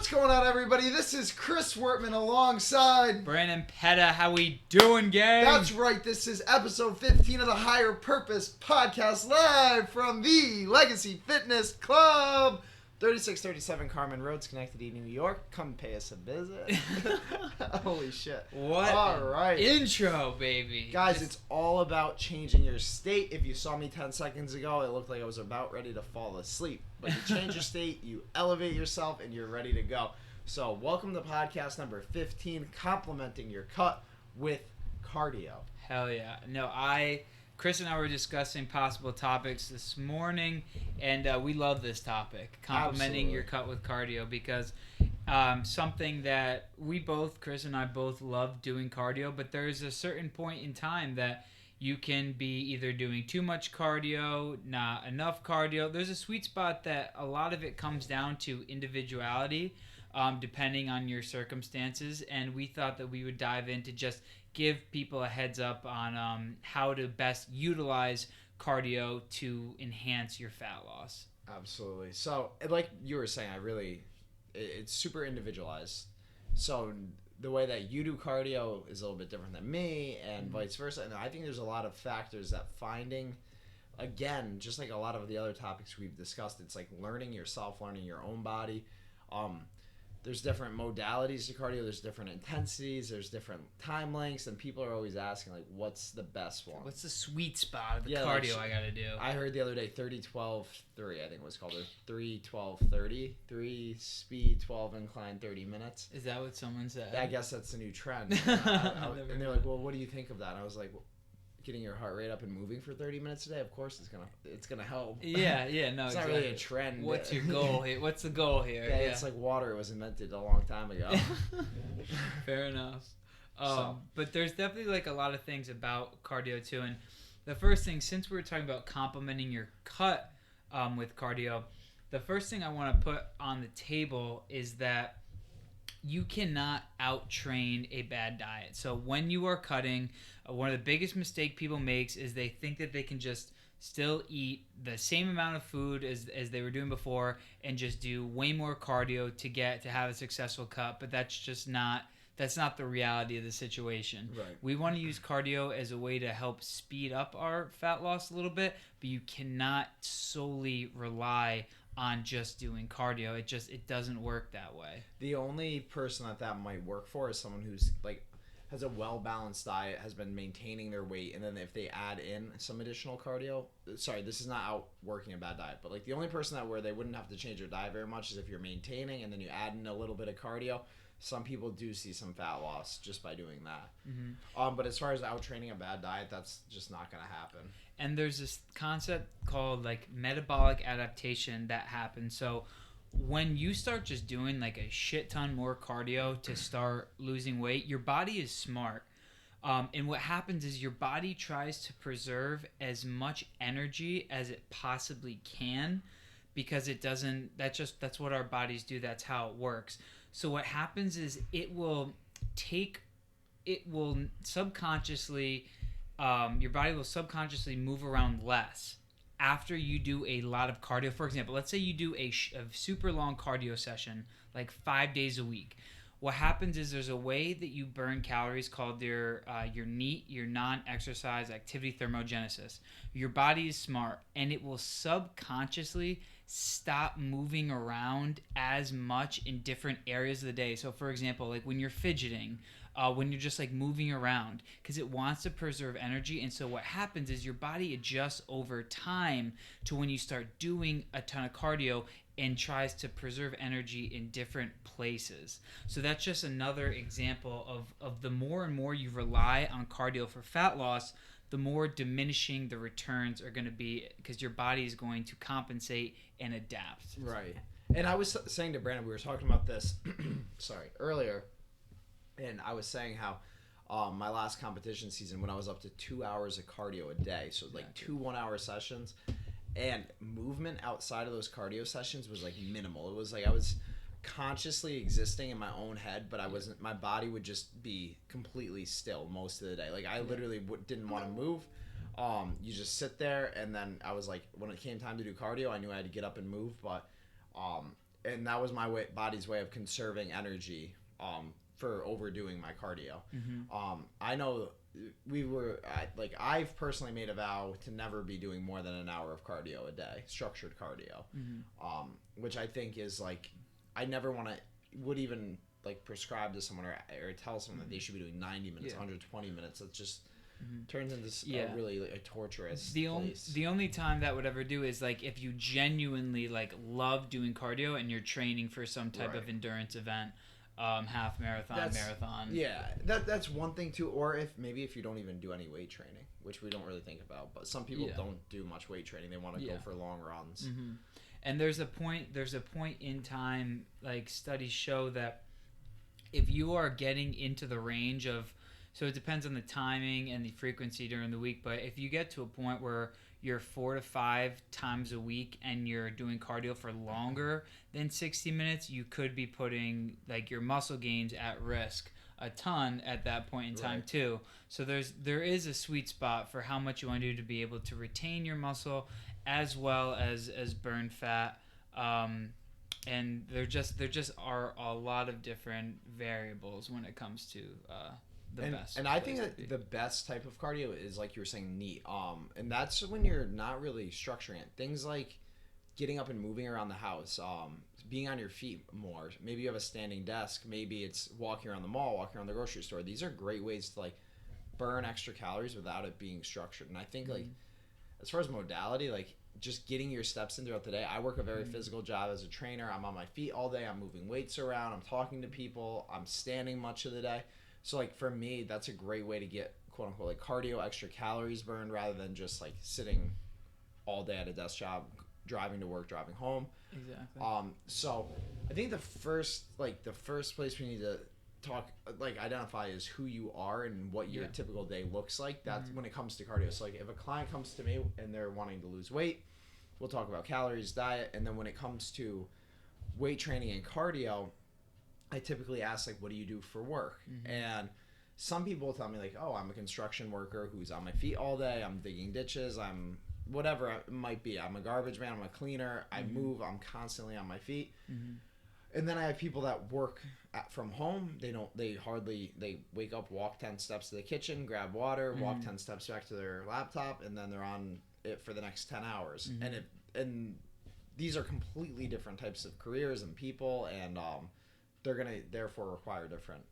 What's going on, everybody? This is Chris Wortman alongside Brandon Petta. How we doing, gang? That's right. This is episode 15 of the Higher Purpose podcast, live from the Legacy Fitness Club, 3637 Carmen Road, Schenectady, New York. Come pay us a visit. Holy shit. What all right. Intro, baby. Guys, it's all about changing your state. If you saw me 10 seconds ago, it looked like I was about ready to fall asleep. But you change your state, you elevate yourself, and you're ready to go. So welcome to podcast number 15, complementing your cut with cardio. Hell yeah. No, Chris and I were discussing possible topics this morning, and we love this topic, complementing your cut with cardio, because something that Chris and I both love doing cardio, but there's a certain point in time that you can be either doing too much cardio, not enough cardio. There's a sweet spot that a lot of it comes down to individuality, depending on your circumstances, and we thought that we would dive in to just give people a heads up on how to best utilize cardio to enhance your fat loss. Absolutely. So, like you were saying, it's super individualized. So the way that you do cardio is a little bit different than me, and vice versa. And I think there's a lot of factors that finding, again, just like a lot of the other topics we've discussed, it's like learning yourself, learning your own body. There's different modalities to cardio. There's different intensities. There's different time lengths, and people are always asking, like, what's the best one? What's the sweet spot of the cardio I gotta do? I heard the other day 30-12-3, I think it was called, or 3-12-30, 3 speed, 12 incline, 30 minutes. Is that what someone said? I guess that's the new trend. And they're like, well, what do you think of that? And I was like, well, getting your heart rate up and moving for 30 minutes a day, of course it's gonna help. Yeah, no, it's exactly. not really a trend. What's your goal here? What's the goal here? Yeah, it's like water. It was invented a long time ago. Fair enough. But there's definitely like a lot of things about cardio too, and the first thing, since we're talking about complementing your cut with cardio, the first thing I want to put on the table is that you cannot out-train a bad diet. So when you are cutting, one of the biggest mistake people makes is they think that they can just still eat the same amount of food as they were doing before and just do way more cardio to have a successful cut. But that's not the reality of the situation. Right. We want to use cardio as a way to help speed up our fat loss a little bit, but you cannot solely rely on just doing cardio. It doesn't work that way. The only person that might work for is someone who's like has a well-balanced diet, has been maintaining their weight, and then if they add in some additional cardio, sorry, this is not out working a bad diet, but like the only person where they wouldn't have to change their diet very much is if you're maintaining and then you add in a little bit of cardio. Some people do see some fat loss just by doing that. Mm-hmm. But as far as out-training a bad diet, that's just not going to happen. And there's this concept called like metabolic adaptation that happens. So when you start just doing like a shit ton more cardio to start losing weight, your body is smart. And what happens is your body tries to preserve as much energy as it possibly can, because it doesn't, that's what our bodies do. That's how it works. So what happens is it will subconsciously, your body will subconsciously move around less after you do a lot of cardio. For example, let's say you do a super long cardio session, like 5 days a week. What happens is there's a way that you burn calories called your NEAT, your non-exercise activity thermogenesis. Your body is smart, and it will subconsciously stop moving around as much in different areas of the day. So for example, like when you're fidgeting, when you're just like moving around, because it wants to preserve energy. And so what happens is your body adjusts over time to when you start doing a ton of cardio and tries to preserve energy in different places. So that's just another example of the more and more you rely on cardio for fat loss, the more diminishing the returns are going to be, because your body is going to compensate and adapt. Right. And I was saying to Brandon, we were talking about this earlier, and I was saying how my last competition season, when I was up to 2 hours of cardio a day, so like 2 1-hour sessions, and movement outside of those cardio sessions was like minimal. It was like I was consciously existing in my own head, but I wasn't. My body would just be completely still most of the day. Like I literally didn't want to move. You just sit there, and then I was like, when it came time to do cardio, I knew I had to get up and move, but and that was my body's way of conserving energy for overdoing my cardio. I know I've personally made a vow to never be doing more than an hour of cardio a day, structured cardio, which I think is like, I never would even like prescribe to someone or tell someone that they should be doing 90 minutes, 120 minutes. It just turns into really like a torturous place. The only time that would ever do is like if you genuinely like love doing cardio and you're training for some type of endurance event. Half marathon. Yeah, that's one thing too. Or if you don't even do any weight training, which we don't really think about, but some people don't do much weight training. They want to go for long runs. And there's a point in time, like studies show that if you are getting into the range of, so it depends on the timing and the frequency during the week, but if you get to a point where you're 4 to 5 times a week and you're doing cardio for longer than 60 minutes, you could be putting like your muscle gains at risk a ton at that point in time too. So there is a sweet spot for how much you want to do to be able to retain your muscle as well as burn fat. And there just are a lot of different variables when it comes to best. And I think that the best type of cardio is like you were saying, neat. And that's when you're not really structuring it. Things like getting up and moving around the house, being on your feet more. Maybe you have a standing desk. Maybe it's walking around the mall, walking around the grocery store. These are great ways to like burn extra calories without it being structured. And I think like as far as modality, like just getting your steps in throughout the day. I work a very physical job as a trainer. I'm on my feet all day. I'm moving weights around. I'm talking to people. I'm standing much of the day. So like for me, that's a great way to get quote unquote like cardio, extra calories burned rather than just like sitting all day at a desk job, driving to work, driving home. Exactly. So I think the first place we need to identify is who you are and what your typical day looks like. That's when it comes to cardio. So like if a client comes to me and they're wanting to lose weight, we'll talk about calories, diet, and then when it comes to weight training and cardio, I typically ask, like, what do you do for work? And some people tell me, like, oh, I'm a construction worker who's on my feet all day. I'm digging ditches. I'm whatever it might be. I'm a garbage man. I'm a cleaner. I move. I'm constantly on my feet. And then I have people that work from home. They wake up, walk 10 steps to the kitchen, grab water, walk 10 steps back to their laptop, and then they're on it for the next 10 hours. And these are completely different types of careers and people, and they're going to therefore require different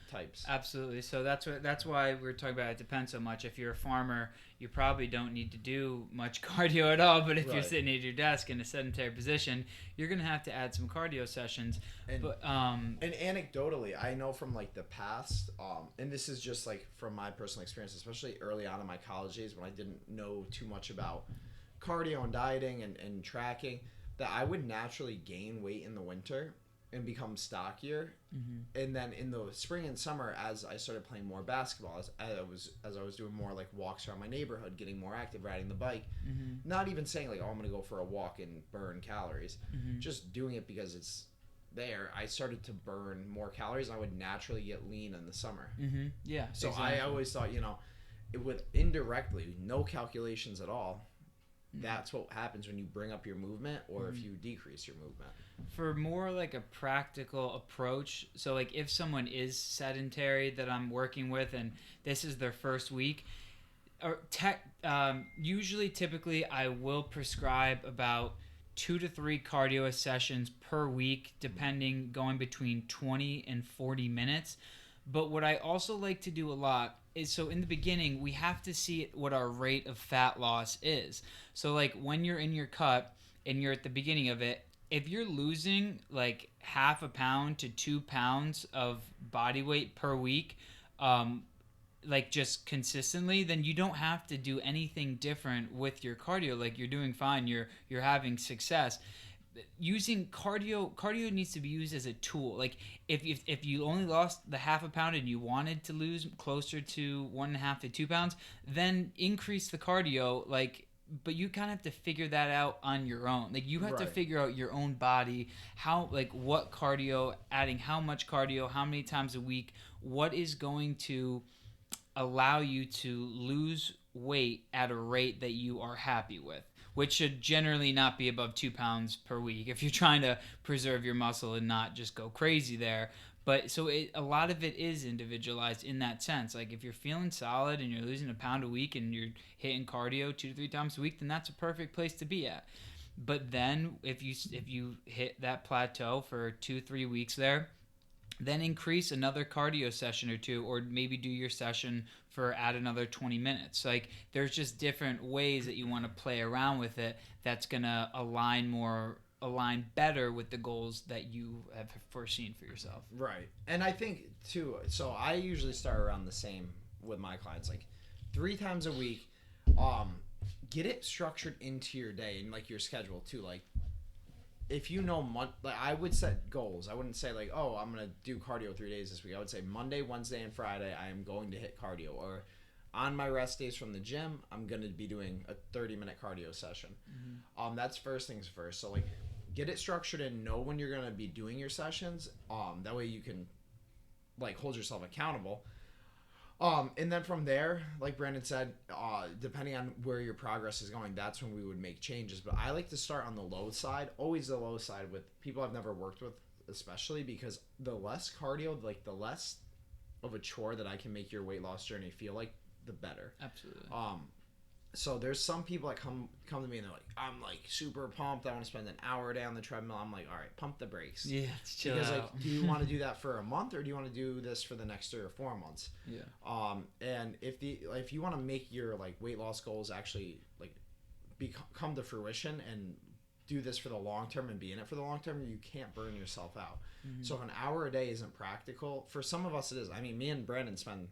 types. Absolutely. So that's why we're talking about it depends so much. If you're a farmer, you probably don't need to do much cardio at all, but if you're sitting at your desk in a sedentary position, you're going to have to add some cardio sessions. And anecdotally, I know from like the past, and this is just like from my personal experience, especially early on in my college days when I didn't know too much about cardio and dieting and tracking, that I would naturally gain weight in the winter and become stockier. And then in the spring and summer, as I started playing more basketball, as I was doing more like walks around my neighborhood, getting more active, riding the bike, not even saying like, oh, I'm gonna go for a walk and burn calories, just doing it because it's there, I started to burn more calories. I would naturally get lean in the summer. So exactly. I always thought, with indirectly, no calculations at all, that's what happens when you bring up your movement or if you decrease your movement. For more like a practical approach, so like if someone is sedentary that I'm working with and this is their first week, or typically I will prescribe about 2 to 3 cardio sessions per week, depending, going between 20 and 40 minutes. But what I also like to do a lot is, so in the beginning, we have to see what our rate of fat loss is. So like when you're in your cut and you're at the beginning of it, if you're losing like 0.5 pound to 2 pounds of body weight per week, like just consistently, then you don't have to do anything different with your cardio. Like you're doing fine, you're having success. Using cardio needs to be used as a tool. Like if you only lost the 0.5 pound and you wanted to lose closer to 1.5 to 2 pounds, then increase the cardio. Like, but you kind of have to figure that out on your own. Like you have to figure out your own body, how, like what cardio, adding how much cardio, how many times a week, what is going to allow you to lose weight at a rate that you are happy with. which should generally not be above 2 pounds per week if you're trying to preserve your muscle and not just go crazy there. But so a lot of it is individualized in that sense. Like if you're feeling solid and you're losing a pound a week and you're hitting cardio 2 to 3 times a week, then that's a perfect place to be at. But then if you hit that plateau for 2-3 weeks there, then increase another cardio session or two, or maybe do your session for add another 20 minutes. Like there's just different ways that you want to play around with it that's gonna align better with the goals that you have foreseen for yourself. Right. And I think too, so I usually start around the same with my clients, like 3 times a week. Get it structured into your day and like your schedule too. Like if you know like I would set goals. I wouldn't say like, oh, I'm gonna do cardio 3 days this week. I would say Monday, Wednesday, and Friday I am going to hit cardio, or on my rest days from the gym I'm gonna be doing a 30-minute cardio session. That's first things first. So like get it structured and know when you're gonna be doing your sessions. That way you can like hold yourself accountable. And then from there, like Brandon said, depending on where your progress is going, that's when we would make changes. But I like to start on the low side, always the low side with people I've never worked with, especially because the less cardio, like the less of a chore that I can make your weight loss journey feel like, the better. Absolutely. So there's some people that come to me and they're like, I'm like super pumped. I want to spend an hour a day on the treadmill. I'm like, all right, pump the brakes. Yeah, chill because out. like, do you want to do that for a month or do you want to do this for the next 3 or 4 months? Yeah. And if you want to make your like weight loss goals actually like come to fruition and do this for the long term and be in it for the long term, you can't burn yourself out. So if an hour a day isn't practical, for some of us it is. I mean, me and Brandon spend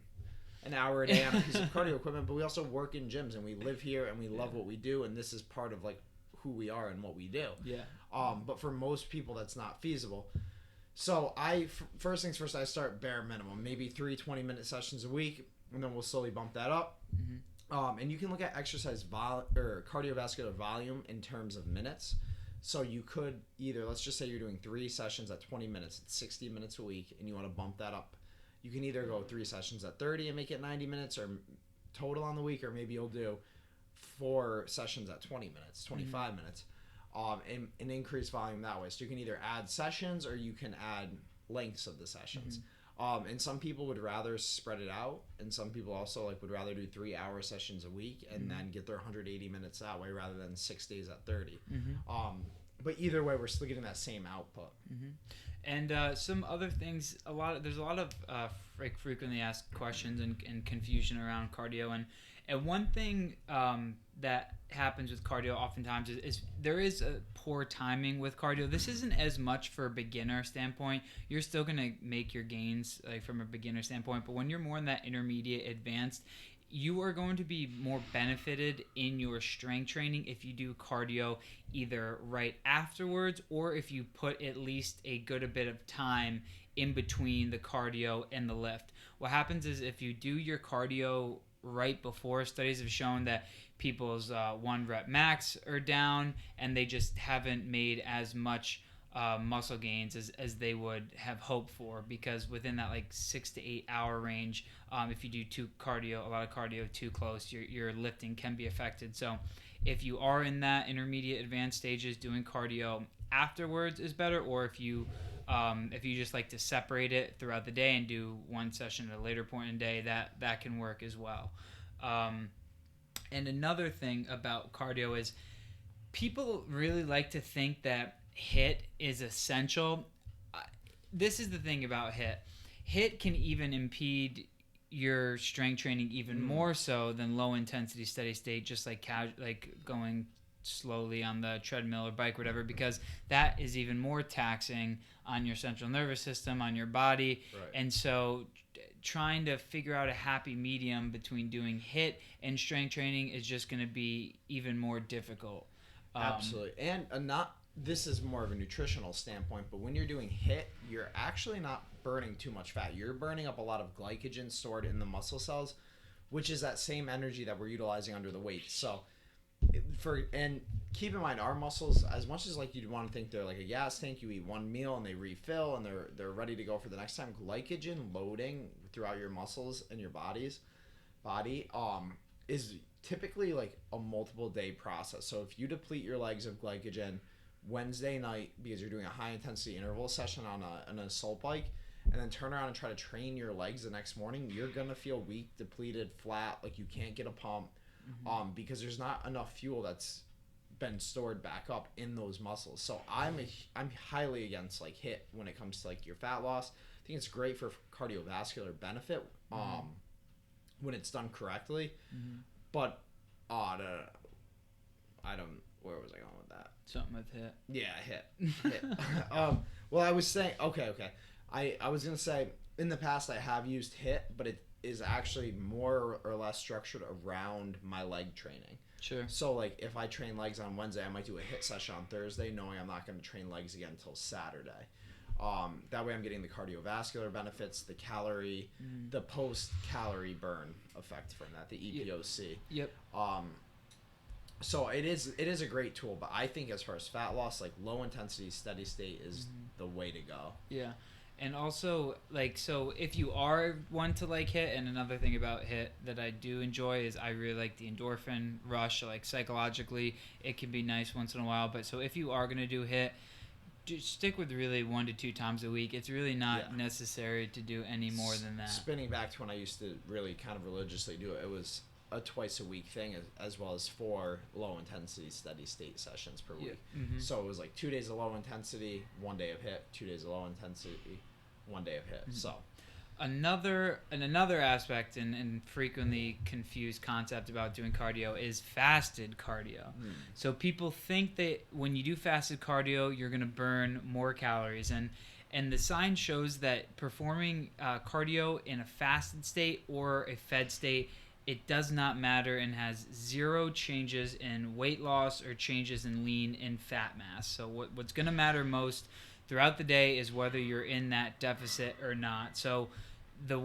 an hour a day on a piece of cardio equipment, but we also work in gyms and we live here and we love what we do, and this is part of like who we are and what we do. Yeah. But for most people that's not feasible. So first things first, I start bare minimum, maybe 3 20-minute sessions a week, and then we'll slowly bump that up. And you can look at exercise or cardiovascular volume in terms of minutes. So you could either, let's just say you're doing 3 sessions at 20 minutes, it's 60 minutes a week, and you want to bump that up. You can either go 3 sessions at 30 and make it 90 minutes or total on the week, or maybe you'll do 4 sessions at 20 minutes, 25 minutes, and increase volume that way. So you can either add sessions or you can add lengths of the sessions. And some people would rather spread it out, and some people also like would rather do 3-hour sessions a week and then get their 180 minutes that way rather than 6 days at 30. But either way, we're still getting that same output. And some other things, there's a lot of frequently asked questions and confusion around cardio, and one thing that happens with cardio oftentimes is there is a poor timing with cardio. This isn't as much for a beginner standpoint. You're still going to make your gains like from a beginner standpoint, but when you're more in that intermediate advanced, you are going to be more benefited in your strength training if you do cardio either right afterwards or if you put at least a good bit of time in between the cardio and the lift. What happens is if you do your cardio right before, studies have shown that people's 1 rep max are down and they just haven't made as much muscle gains as they would have hoped for, because within that like 6 to 8 hour range, if you do a lot of cardio too close, your lifting can be affected. So if you are in that intermediate advanced stages, doing cardio afterwards is better, or if you just like to separate it throughout the day and do one session at a later point in the day, that can work as well. And another thing about cardio is people really like to think that HIIT is essential. This is the thing about HIIT. HIIT can even impede your strength training even more so than low intensity steady state, just like going slowly on the treadmill or bike, whatever, because that is even more taxing on your central nervous system, on your body. Right. And so trying to figure out a happy medium between doing HIIT and strength training is just going to be even more difficult. Absolutely. And this is more of a nutritional standpoint, but when you're doing HIIT, you're actually not burning too much fat. You're burning up a lot of glycogen stored in the muscle cells, which is that same energy that we're utilizing under the weight. So and keep in mind, our muscles, as much as like you'd want to think they're like a gas tank, you eat one meal and they refill and they're ready to go for the next time. Glycogen loading throughout your muscles and your body is typically like a multiple day process. So if you deplete your legs of glycogen Wednesday night because you're doing a high intensity interval session on an assault bike, and then turn around and try to train your legs the next morning, you're gonna feel weak, depleted, flat, like you can't get a pump, because there's not enough fuel that's been stored back up in those muscles. So I'm highly against like HIIT when it comes to like your fat loss. I think it's great for cardiovascular benefit when it's done correctly, but I don't. Where was I going with that? Something with HIIT. Yeah, HIIT. Well, I was saying okay. I was gonna say in the past I have used HIIT, but it is actually more or less structured around my leg training. Sure. So like if I train legs on Wednesday, I might do a HIIT session on Thursday, knowing I'm not going to train legs again until Saturday. That way I'm getting the cardiovascular benefits, the calorie, the post-calorie burn effect from that, the EPOC. Yep. So it is a great tool, but I think as far as fat loss, like low intensity, steady state is the way to go. Yeah. And also, like, so if you are one to like HIIT, and another thing about HIIT that I do enjoy is I really like the endorphin rush. Like psychologically, it can be nice once in a while. But so if you are gonna do HIIT, just stick with really 1 to 2 times a week. It's really not necessary to do any more than that. Spinning back to when I used to really kind of religiously do it, it was a twice a week thing, as well as 4 low intensity steady state sessions per week. So it was like 2 days of low intensity, 1 day of HIIT, 2 days of low intensity, 1 day of HIIT. So another aspect and frequently confused concept about doing cardio is fasted cardio. So people think that when you do fasted cardio, you're going to burn more calories, and the science shows that performing cardio in a fasted state or a fed state, it does not matter and has 0 changes in weight loss or changes in lean and fat mass. So what's going to matter most throughout the day is whether you're in that deficit or not. So the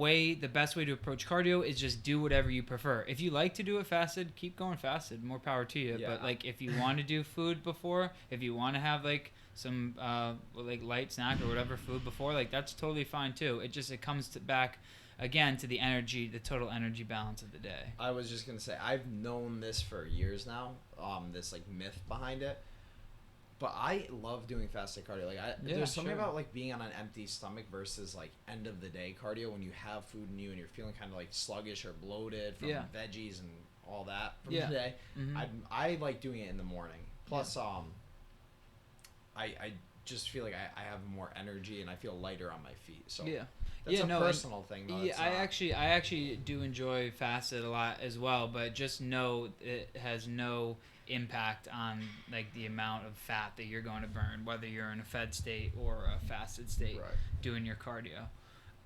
best way to approach cardio is just do whatever you prefer. If you like to do it fasted, keep going fasted. More power to you. Yeah. But like if you want to do food before, if you want to have like some like light snack or whatever food before, like that's totally fine too. It comes back again to the total energy balance of the day. I was just gonna say I've known this for years now. This like myth behind it. But I love doing fasted cardio. Like there's something about like being on an empty stomach versus like end of the day cardio when you have food in you and you're feeling kind of like sluggish or bloated from veggies and all that from the day. I like doing it in the morning. Plus, I just feel like I have more energy and I feel lighter on my feet. So that's a personal thing. Though. I actually do enjoy fasted a lot as well, but just know it has no impact on like the amount of fat that you're going to burn, whether you're in a fed state or a fasted state doing your cardio.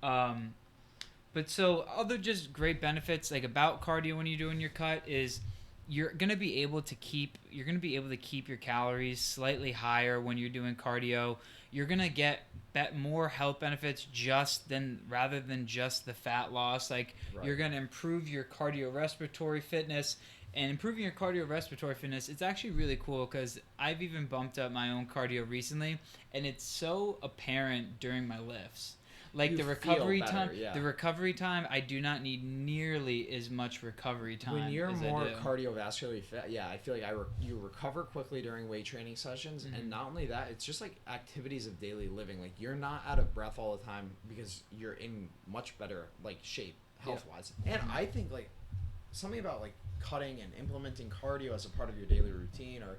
But so other just great benefits like about cardio when you're doing your cut is you're going to be able to keep your calories slightly higher when you're doing cardio. You're going to get more health benefits rather than just the fat loss. Like you're going to improve your cardiorespiratory fitness. And improving your cardiorespiratory fitness, it's actually really cool because I've even bumped up my own cardio recently, and it's so apparent during my lifts. Like the recovery time, I do not need nearly as much recovery time. When you're more cardiovascularly fit, I feel like you recover quickly during weight training sessions, and not only that, it's just like activities of daily living. Like you're not out of breath all the time because you're in much better like shape health wise. And I think like something about like cutting and implementing cardio as a part of your daily routine or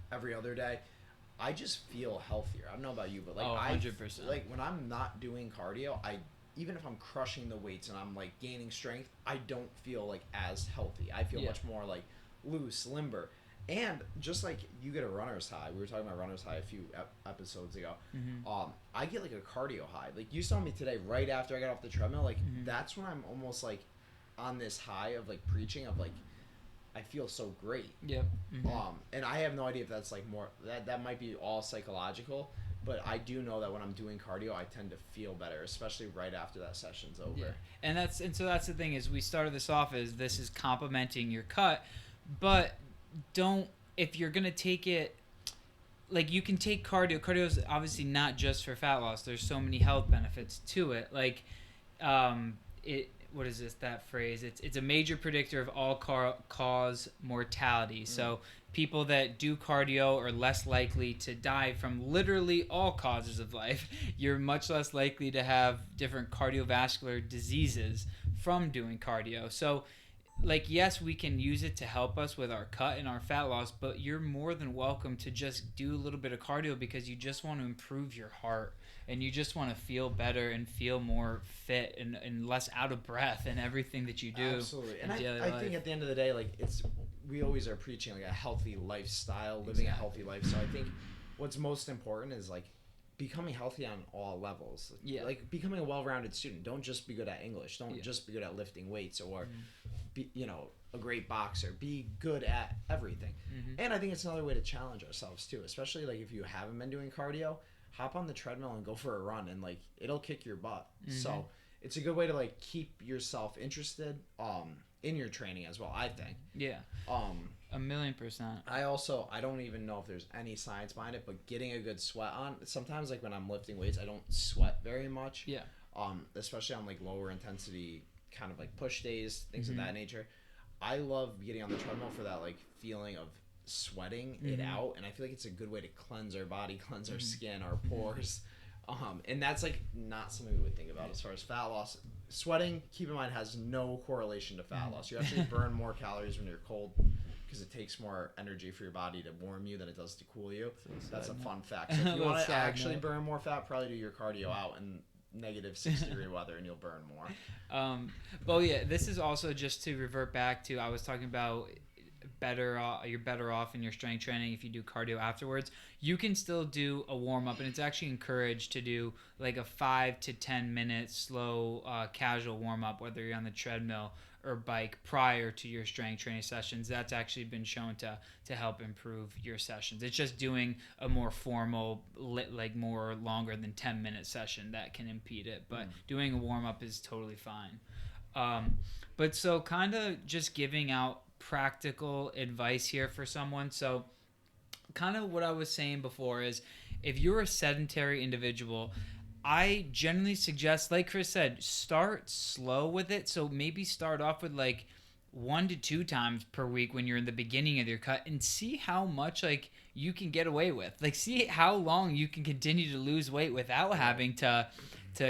every other day, I just feel healthier. I don't know about you, but like 100%. Like when I'm not doing cardio, even if I'm crushing the weights and I'm like gaining strength, I don't feel like as healthy. I feel much more like loose, limber. And just like you get a runner's high, we were talking about runner's high a few episodes ago. I get like a cardio high. Like you saw me today, right after I got off the treadmill. Like that's when I'm almost like on this high of like preaching of like I feel so great. And I have no idea if that's like more that might be all psychological, but I do know that when I'm doing cardio I tend to feel better, especially right after that session's over. And so that's the thing is we started this off as this is complementing your cut, but if you're gonna take it like you can take cardio is obviously not just for fat loss. There's so many health benefits to it. Like what is this, that phrase? It's a major predictor of all cause mortality. So people that do cardio are less likely to die from literally all causes of life. You're much less likely to have different cardiovascular diseases from doing cardio. So like, yes, we can use it to help us with our cut and our fat loss, but you're more than welcome to just do a little bit of cardio because you just want to improve your heart and you just want to feel better and feel more fit and less out of breath in everything that you do. Absolutely. And I think at the end of the day, like, we always are preaching like a healthy lifestyle, living a healthy life. So I think what's most important is like becoming healthy on all levels. Yeah. Like becoming a well-rounded student. Don't just be good at English. Don't just be good at lifting weights or be, a great boxer. Be good at everything. And I think it's another way to challenge ourselves too, especially like if you haven't been doing cardio, hop on the treadmill and go for a run, and like it'll kick your butt. So it's a good way to like keep yourself interested in your training as well, I think. Yeah. 1,000,000%. I don't even know if there's any science behind it, but getting a good sweat on, sometimes like when I'm lifting weights, I don't sweat very much. Yeah. Especially on like lower intensity kind of like push days, things of that nature. I love getting on the treadmill for that like feeling of sweating it out, and I feel like it's a good way to cleanse our body, cleanse our skin, our pores. And that's like not something we would think about as far as fat loss. Sweating, keep in mind, has no correlation to fat loss. You actually burn more calories when you're cold because it takes more energy for your body to warm you than it does to cool you. That's a fun fact. So if you want to actually burn more fat, probably do your cardio out in negative 60-degree weather and you'll burn more. Well, yeah, this is also just to revert back to, I was talking about you're better off in your strength training if you do cardio afterwards. You can still do a warm-up, and it's actually encouraged to do like a 5 to 10 minute slow casual warm-up, whether you're on the treadmill or bike, prior to your strength training sessions. That's actually been shown to help improve your sessions. It's just doing a more formal, like more longer than 10-minute session that can impede it, but doing a warm-up is totally fine. But so kind of just giving out practical advice here for someone. So kind of what I was saying before is, if you're a sedentary individual, I generally suggest, like Chris said, start slow with it. So maybe start off with like 1 to 2 times per week when you're in the beginning of your cut, and see how much like you can get away with. Like, see how long you can continue to lose weight without having to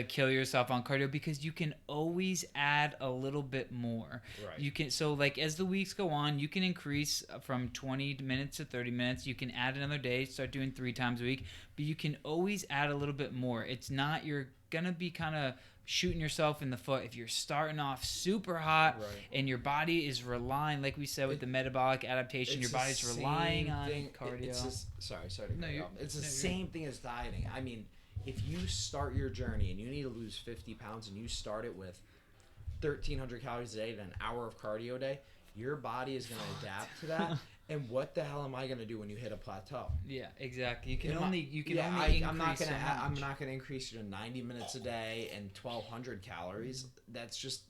kill yourself on cardio, because you can always add a little bit more. Right. You can, so like as the weeks go on, you can increase from 20 minutes to 30 minutes. You can add another day, start doing 3 times a week, but you can always add a little bit more. It's not, you're gonna be kind of shooting yourself in the foot if you're starting off super hot and your body is relying, like we said with the metabolic adaptation, your body's relying on cardio. Sorry to cut you off. It's the same thing as dieting. I mean, if you start your journey and you need to lose 50 pounds and you start it with 1,300 calories a day and an hour of cardio a day, your body is going to adapt to that. And what the hell am I going to do when you hit a plateau? Yeah, exactly. I'm not going to increase you to 90 minutes a day and 1,200 calories. That's just,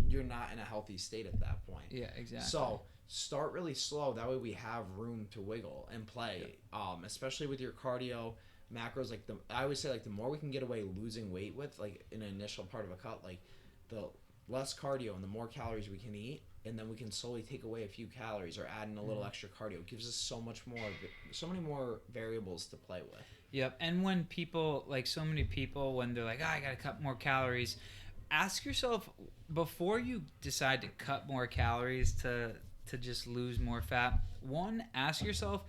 you're not in a healthy state at that point. Yeah, exactly. So start really slow. That way we have room to wiggle and play, especially with your cardio macros. Like I always say, like the more we can get away losing weight with, like in an initial part of a cut, like the less cardio and the more calories we can eat, and then we can slowly take away a few calories or add in a little extra cardio. It gives us so many more variables to play with. Yep. And when people, like so many people, when they're like, I gotta cut more calories, ask yourself before you decide to cut more calories to just lose more fat. One, ask yourself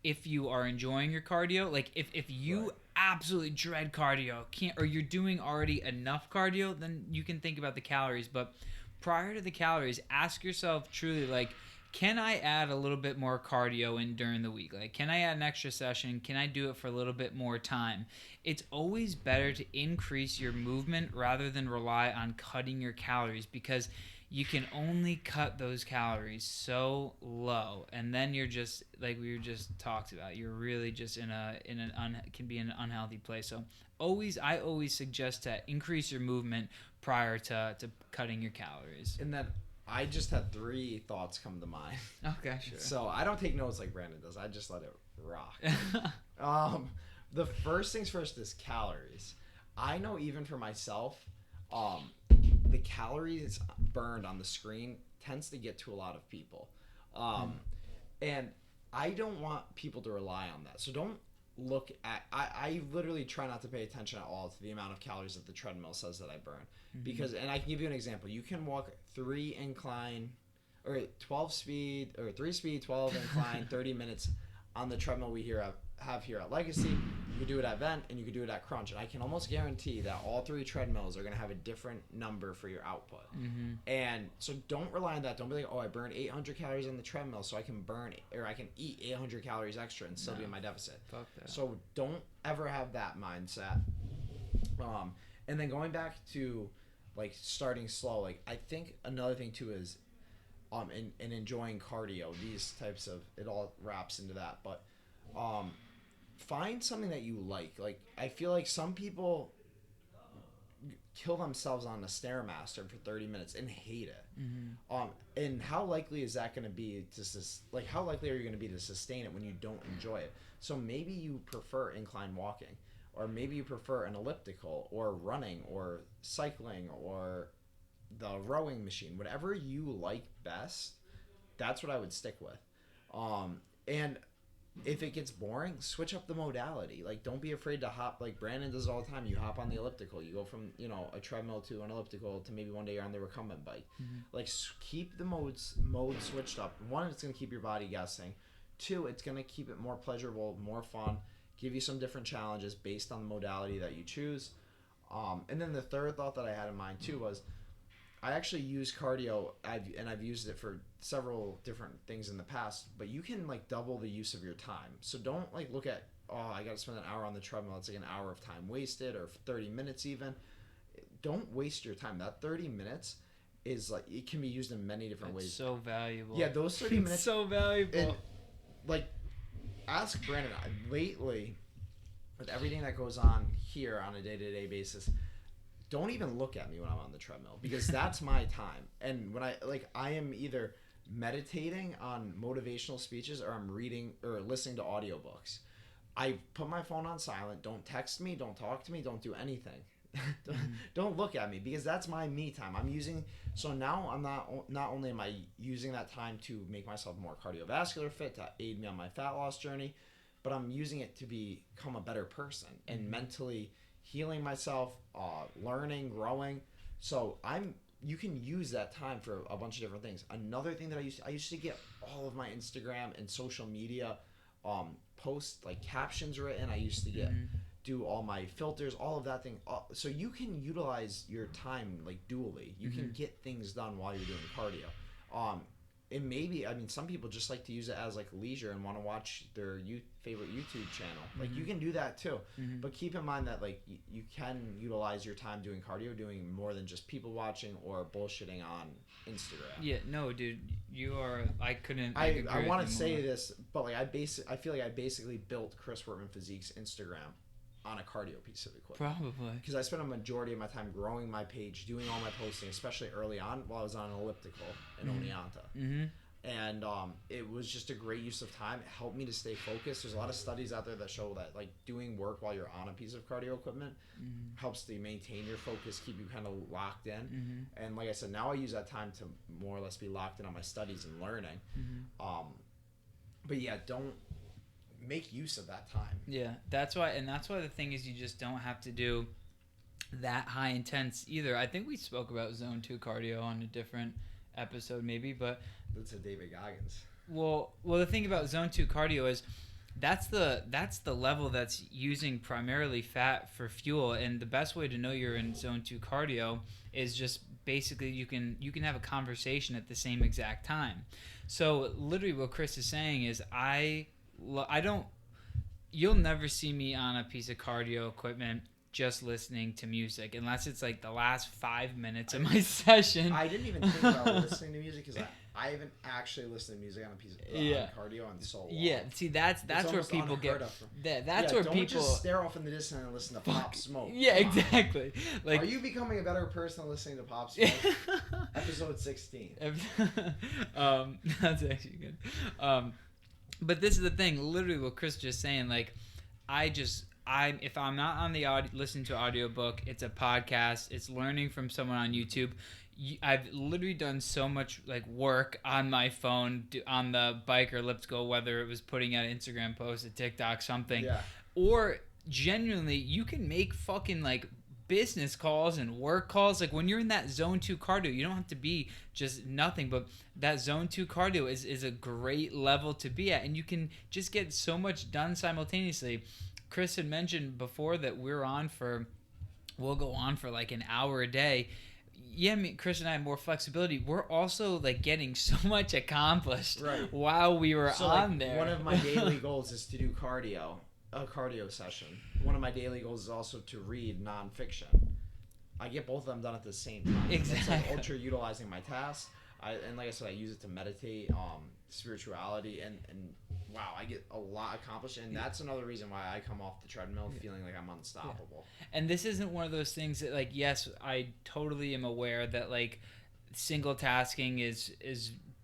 if you are enjoying your cardio. Like if you absolutely dread cardio, or you're doing already enough cardio, then you can think about the calories. But prior to the calories, ask yourself truly, like, can I add a little bit more cardio in during the week? Like, can I add an extra session? Can I do it for a little bit more time? It's always better to increase your movement rather than rely on cutting your calories, because you can only cut those calories so low, and then you're just, like we were just talked about, you're really just can be in an unhealthy place. So I always suggest to increase your movement prior to cutting your calories. And then I just had 3 thoughts come to mind. Okay, sure. So I don't take notes like Brandon does. I just let it rock. The first things first is calories. I know even for myself, the calories burned on the screen tends to get to a lot of people. And I don't want people to rely on that. So don't look at, I literally try not to pay attention at all to the amount of calories that the treadmill says that I burn. Because, and I can give you an example. You can walk 3 incline or 12 speed or 3 speed, 12 incline, 30 minutes on the treadmill we have here at Legacy. You can do it at Vent and you can do it at Crunch. And I can almost guarantee that all 3 treadmills are going to have a different number for your output. And so don't rely on that. Don't be like, oh, I burned 800 calories on the treadmill, so I can eat 800 calories extra and still be in my deficit. Fuck that. So don't ever have that mindset. And then going back to like starting slow, like I think another thing too is in enjoying cardio, these types of, it all wraps into that, but find something that you like. Like I feel like some people kill themselves on a Stairmaster for 30 minutes and hate it. And how likely is that going to be to how likely are you going to be to sustain it when you don't enjoy it? So maybe you prefer incline walking, or maybe you prefer an elliptical or running or cycling or the rowing machine. Whatever you like best, that's what I would stick with. And if it gets boring, switch up the modality. Like, don't be afraid to hop. Like Brandon does all the time. You hop on the elliptical. You go from, a treadmill to an elliptical to maybe one day you're on the recumbent bike. Like, keep the modes switched up. One, it's going to keep your body guessing. 2, it's going to keep it more pleasurable, more fun, give you some different challenges based on the modality that you choose. And then the third thought that I had in mind too was, I actually use cardio, and I've used it for several different things in the past, but you can like double the use of your time. So don't like look at, oh, I got to spend an hour on the treadmill. It's like an hour of time wasted, or 30 minutes even. Don't waste your time. That 30 minutes is like, it can be used in many different ways. So valuable. Yeah, those 30 minutes. So valuable. And, like, ask Brandon, lately, with everything that goes on here on a day-to-day basis, don't even look at me when I'm on the treadmill, because that's my time. And when I am either meditating on motivational speeches, or I'm reading or listening to audiobooks. I put my phone on silent. Don't text me. Don't talk to me. Don't do anything. Don't look at me, because that's my me time. So now I'm not only am I using that time to make myself more cardiovascular fit, to aid me on my fat loss journey, but I'm using it to become a better person and mentally healing myself, learning, growing. So you can use that time for a bunch of different things. Another thing that I used to get all of my Instagram and social media posts, like captions written. I used to do all my filters, all of that thing. So you can utilize your time like dually. You can get things done while you're doing cardio. And maybe, some people just like to use it as like leisure and want to watch their favorite YouTube channel. Like you can do that too. But keep in mind that like you can utilize your time doing cardio, doing more than just people watching or bullshitting on Instagram. Yeah, no, dude, you are. I couldn't. I want to say this, but like I feel like I basically built Chris Wortman Physique's Instagram on a cardio piece of equipment. Probably. Because I spent a majority of my time growing my page, doing all my posting, especially early on while I was on an elliptical in Oneonta. And it was just a great use of time. It helped me to stay focused. There's a lot of studies out there that show that like doing work while you're on a piece of cardio equipment helps to maintain your focus, keep you kind of locked in. And like I said, now I use that time to more or less be locked in on my studies and learning. But yeah, don't make use of that time. Yeah, that's why the thing is, you just don't have to do that high intense either. I think we spoke about zone 2 cardio on a different episode maybe, but that's a David Goggins. Well, the thing about zone 2 cardio is that's the level that's using primarily fat for fuel, and the best way to know you're in zone 2 cardio is just basically you can have a conversation at the same exact time. So literally what Chris is saying is you'll never see me on a piece of cardio equipment just listening to music, unless it's like the last 5 minutes of my session. I didn't even think about listening to music, because I haven't actually listened to music on a piece of cardio in so long. Yeah, see, that's where people get. That's where don't people just stare off in the distance and listen to Pop Smoke. Yeah, exactly. Like, are you becoming a better person listening to Pop Smoke? Episode 16. That's actually good. But this is the thing. Literally, what Chris just saying. Like, if I'm not on the audio, listening to an audiobook, it's a podcast, it's learning from someone on YouTube. I've literally done so much like work on my phone on the bike or elliptical, whether it was putting out an Instagram post, a TikTok, something, or genuinely you can make fucking like business calls and work calls. Like when you're in that zone 2 cardio, you don't have to be just nothing, but that zone 2 cardio is a great level to be at, and you can just get so much done simultaneously. Chris had mentioned before that we'll go on for like an hour a day. Yeah, Chris and I have more flexibility. We're also like getting so much accomplished while we were on there. One of my daily goals is to do a cardio session. One of my daily goals is also to read nonfiction. I get both of them done at the same time. Exactly. It's like ultra utilizing my tasks. And like I said, I use it to meditate, spirituality, and wow, I get a lot accomplished. And that's another reason why I come off the treadmill feeling like I'm unstoppable. And this isn't one of those things that, like, yes, I totally am aware that like single tasking is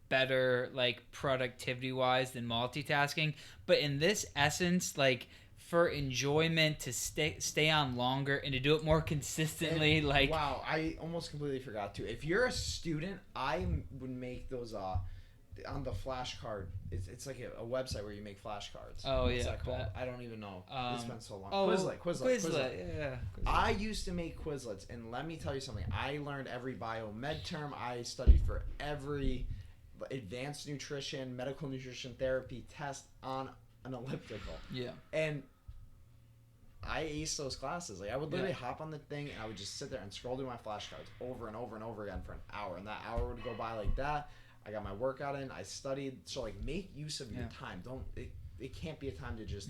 better like productivity wise than multitasking, but in this essence, like for enjoyment, to stay on longer and to do it more consistently, and, like wow, I almost completely forgot to. If you're a student, I would make those on the flashcard. It's like a website where you make flashcards. What's that called? I don't even know. It's been so long. Quizlet. Yeah. I used to make Quizlets, and let me tell you something. I learned every biomed term. I studied for every advanced nutrition, medical nutrition therapy test on an elliptical. Yeah. And I aced those classes. Like I would literally hop on the thing and I would just sit there and scroll through my flashcards over and over and over again for an hour, and that hour would go by like that. I got my workout in. I studied. So like, make use of your time. Don't it can't be a time to just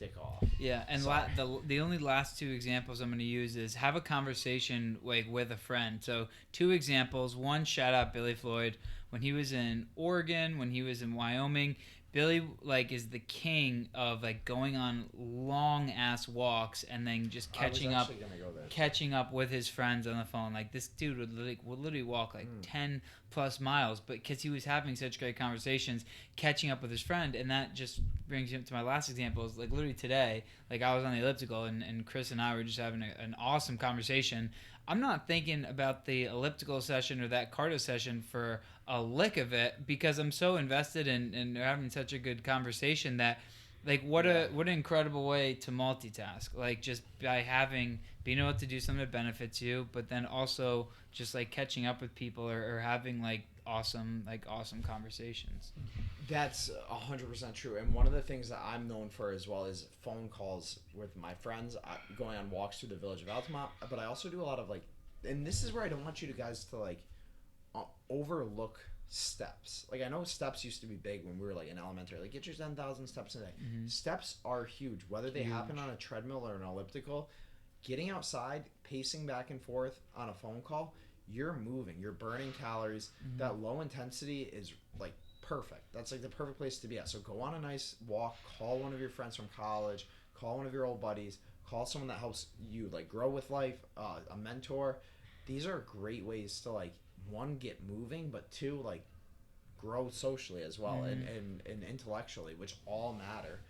dick off. Yeah, and the only last two examples I'm going to use is have a conversation like with a friend. So 2 examples. One, shout out Billy Floyd. When he was in Oregon, when he was in Wyoming, Billy like is the king of like going on long ass walks and then just catching up with his friends on the phone. Like this dude would literally walk like 10 plus miles, but because he was having such great conversations, catching up with his friend. And that just brings him to my last example. Is like literally today, like I was on the elliptical and Chris and I were just having an awesome conversation. I'm not thinking about the elliptical session or that cardio session for a lick of it, because I'm so invested in having such a good conversation that, like, what an incredible way to multitask. Like, just by being able to do something that benefits you, but then also just like catching up with people or having like awesome conversations. That's 100% true. And one of the things that I'm known for as well is phone calls with my friends, going on walks through the village of Altamont. But I also do a lot of like, and this is where I don't want you guys to like overlook steps. Like I know steps used to be big when we were like in elementary. Like get your 10,000 steps a day. Steps are huge, whether they happen on a treadmill or an elliptical. Getting outside, pacing back and forth on a phone call, you're moving, you're burning calories. That low intensity is like perfect. That's like the perfect place to be at. So go on a nice walk, call one of your friends from college, call one of your old buddies, call someone that helps you like grow with life, a mentor. These are great ways to like, 1, get moving, but 2, like grow socially as well, and intellectually, which all matter.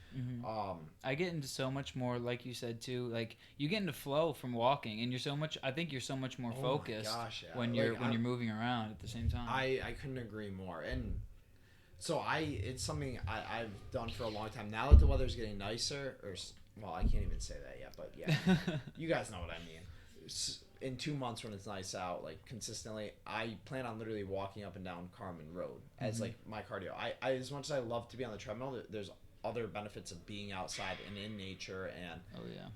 I get into so much more, like you said too, like you get into flow from walking, and I think you're so much more focused when you're moving around at the same time. I couldn't agree more. And so it's something I've done for a long time. Now that the weather's getting nicer, well, I can't even say that yet, but yeah, you guys know what I mean. In 2 months when it's nice out, like consistently, I plan on literally walking up and down Carmen Road as like my cardio. I as much as I love to be on the treadmill, there's other benefits of being outside and in nature and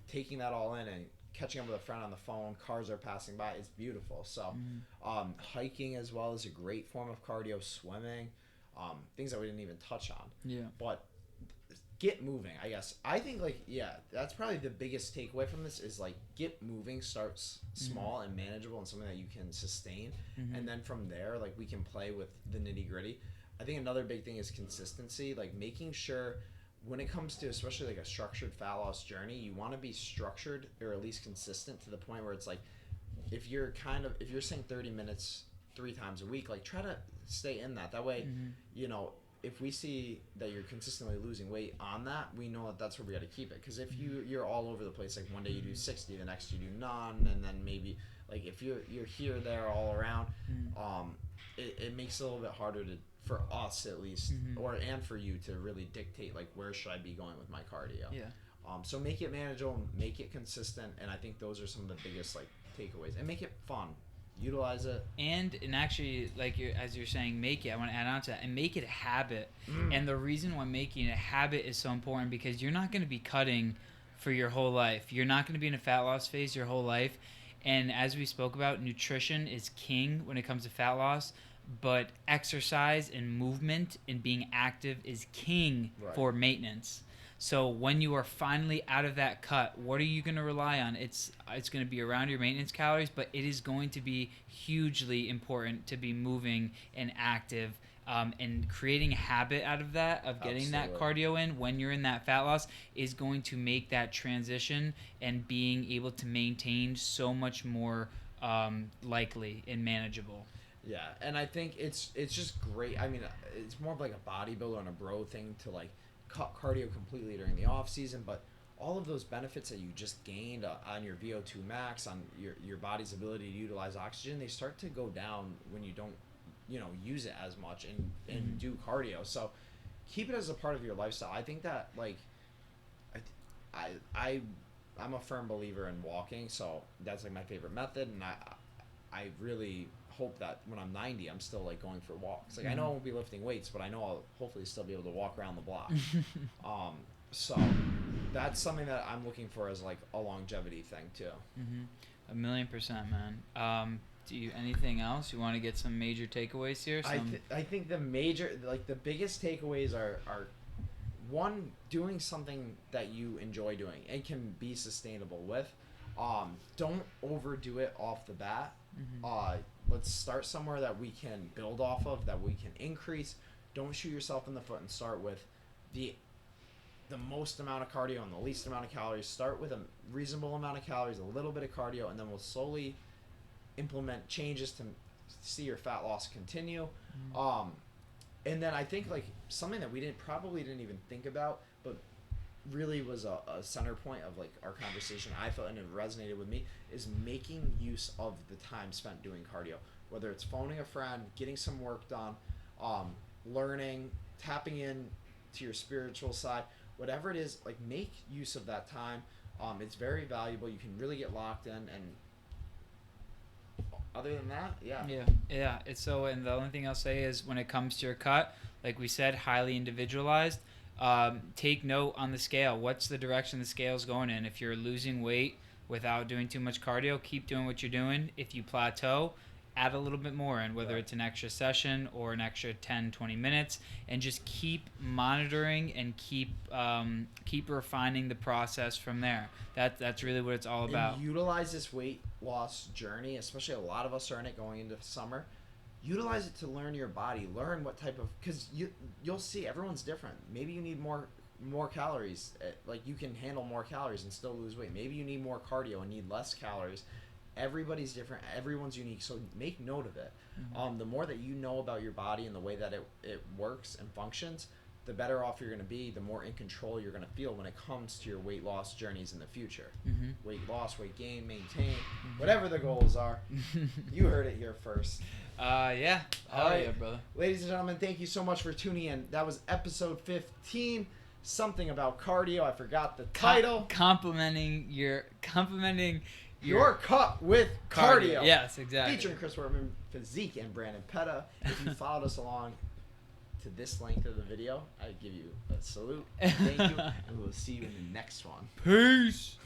taking that all in and catching up with a friend on the phone. Cars are passing by. It's beautiful. So hiking as well is a great form of cardio. Swimming, things that we didn't even touch on. Yeah. But get moving, I guess. I think that's probably the biggest takeaway from this is like get moving, starts small and manageable and something that you can sustain, and then from there like we can play with the nitty gritty. I think another big thing is consistency, like making sure when it comes to especially like a structured fat loss journey, you want to be structured or at least consistent to the point where it's like if you're saying 30 minutes 3 times a week, like try to stay in that way. You know, if we see that you're consistently losing weight on that, we know that that's where we got to keep it. Because if you're all over the place, like one day you do 60, the next you do none, and then maybe like if you're here, there, all around, it makes it a little bit harder for us at least, and for you to really dictate like where should I be going with my cardio. Yeah. So make it manageable, make it consistent, and I think those are some of the biggest like takeaways, and make it fun. Utilize it, and actually, like as you're saying, make it. I want to add on to that and make it a habit. And the reason why making it a habit is so important because you're not going to be cutting for your whole life. You're not going to be in a fat loss phase your whole life. And as we spoke about, nutrition is king when it comes to fat loss, but exercise and movement and being active is king for maintenance. So when you are finally out of that cut, what are you going to rely on? It's going to be around your maintenance calories, but it is going to be hugely important to be moving and active, and creating a habit out of that, of getting that cardio in when you're in that fat loss is going to make that transition and being able to maintain so much more likely and manageable. Yeah, and I think it's just great. I mean, it's more of like a bodybuilder and a bro thing to like cut cardio completely during the off season, but all of those benefits that you just gained on your VO2 max, on your body's ability to utilize oxygen, they start to go down when you don't, use it as much and do cardio. So keep it as a part of your lifestyle. I think that like I'm a firm believer in walking, so that's like my favorite method, and I really hope that when I'm 90, I'm still like going for walks. Like I know I won't be lifting weights, but I know I'll hopefully still be able to walk around the block. So that's something that I'm looking for as like a longevity thing too. 1,000,000%, man. Do you anything else you want to get some major takeaways here? I think the biggest takeaways are one, doing something that you enjoy doing and can be sustainable with. Don't overdo it off the bat. Let's start somewhere that we can build off of, that we can increase. Don't shoot yourself in the foot and start with the most amount of cardio and the least amount of calories. Start with a reasonable amount of calories, a little bit of cardio, and then we'll slowly implement changes to see your fat loss continue. And then I think like something that we probably didn't even think about, but really was a center point of like our conversation, I felt, and it resonated with me, is making use of the time spent doing cardio, whether it's phoning a friend, getting some work done, learning, tapping in to your spiritual side, whatever it is, like make use of that time. It's very valuable. You can really get locked in, and other than that, yeah. It's so, and the only thing I'll say is when it comes to your cut, like we said, highly individualized. Take note on the scale. What's the direction the scale's going in? If you're losing weight without doing too much cardio, keep doing what you're doing. If you plateau, add a little bit more in, whether it's an extra session or an extra 10-20 minutes, and just keep monitoring and keep refining the process from there. That's really what it's all about. And utilize this weight loss journey, especially a lot of us are in it going into summer. Utilize it to learn your body, learn what type of, because you'll see everyone's different. Maybe you need more calories, like you can handle more calories and still lose weight. Maybe you need more cardio and need less calories. Everybody's different, everyone's unique, so make note of it. The more that you know about your body and the way that it works and functions, the better off you're going to be, the more in control you're going to feel when it comes to your weight loss journeys in the future. Weight loss, weight gain, maintain, whatever the goals are. You heard it here first. Yeah. All right, yeah, brother. Ladies and gentlemen, thank you so much for tuning in. That was episode 15, something about cardio. I forgot the title. Complimenting your cut with cardio. Yes, exactly. Featuring Chris Wortman, Physique, and Brandon Petta. If you followed us along to this length of the video, I give you a salute. Thank you, and we will see you in the next one. Peace.